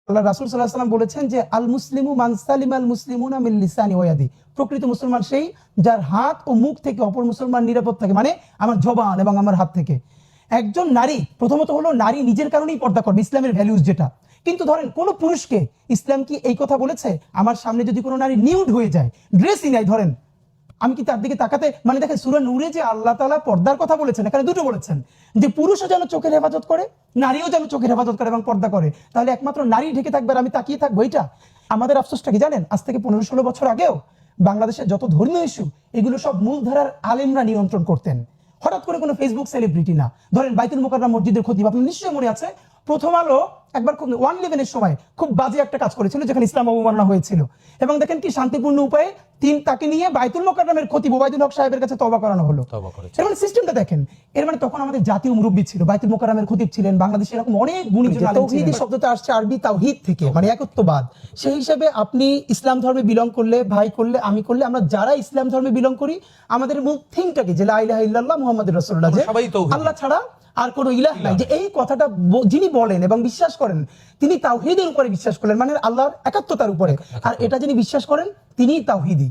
আল্লাহ রাসূল সাল্লাল্লাহু আলাইহি ওয়াসাল্লাম বলেছেন যে আল মুসলিমু মান সালিমাল মুসলিমুনা মিন লিসানি ওয়া ইয়াদি, প্রকৃত মুসলমান সেই যার হাত ও মুখ থেকে অপর মুসলমান নিরাপদ থাকে, মানে আমার জবান এবং আমার হাত থেকে। একজন নারী প্রথমত হলো নারী নিজের কারণেই পর্দা করবে, ইসলামের ভ্যালুজ যেটা। কিন্তু ধরেন কোনো পুরুষকে ইসলাম কি এই কথা বলেছে আমার সামনে যদি কোনো নারী নিউড হয়ে যায়, ড্রেসই নাই, ধরেন আমি কি তার দিকে তাকাতে, মানে দেখেন সূরা নূরে যে আল্লাহ তাআলা পর্দার কথা বলেছেন, এখানে দুটো বলেছেন যে পুরুষও যেন চোখের হেফাজত করে, নারীও যেন চোখের হেফাজত করে এবং পর্দা করে। তাহলে একমাত্র নারী ঢেকে থাকবে আর আমি তাকিয়ে থাকবো? এটা আমাদের আফসোসটা কি জানেন? আজ থেকে 15-16 বছর আগেও বাংলাদেশের যত ধর্মীয় ইস্যু এগুলো সব মূলধারার আলেমরা নিয়ন্ত্রণ করতেন, হঠাৎ করে কোনো ফেসবুক সেলিব্রিটি না। ধরেন বাইতুল মুকাররম মসজিদের খতিব, আপনার নিশ্চয়ই মনে আছে, প্রথম আলো একবার 111-এর সময় খুব বাজে একটা কাজ করেছিল যেখানে ইসলাম অবমাননা হয়েছিল, এবং দেখেন কি শান্তিপূর্ণ উপায়ে তাকে নিয়ে বাইতুল মুকাররমের খতিব ওবায়দুল হক সাহেবের কাছে তওবা করানো হলো। এর মানে সিস্টেমটা দেখেন। এর মানে তখন আমাদের জাতীয় মুরব্বী ছিল, বাইতুল মুকাররমের খতিব ছিলেন, বাংলাদেশে এরকম অনেক গুণীজন আলেম ছিলেন। তাওহীদ শব্দটা আসছে আরবি তাওহীদ থেকে, মানে একত্ববাদ। সেই হিসেবে আপনি ইসলাম ধর্মে বিলং করলে, ভাই করলে, আমি করলে, আমরা যারা ইসলাম ধর্মে বিলং করি, আমাদের মূল থিংটাকে যে লা ইলাহা ইল্লাল্লাহ মুহাম্মাদুর রাসূলুল্লাহ, যে আল্লাহ ছাড়া আর কোনো ইলাহ নাই, যে এই কথাটা যিনি বলেন এবং বিশ্বাস করেন তিনি তাওহীদের উপরে বিশ্বাস করলেন, মানে আল্লাহর একাত্মতার উপরে। আর এটা যিনি বিশ্বাস করেন তিনিই তাওহীদি।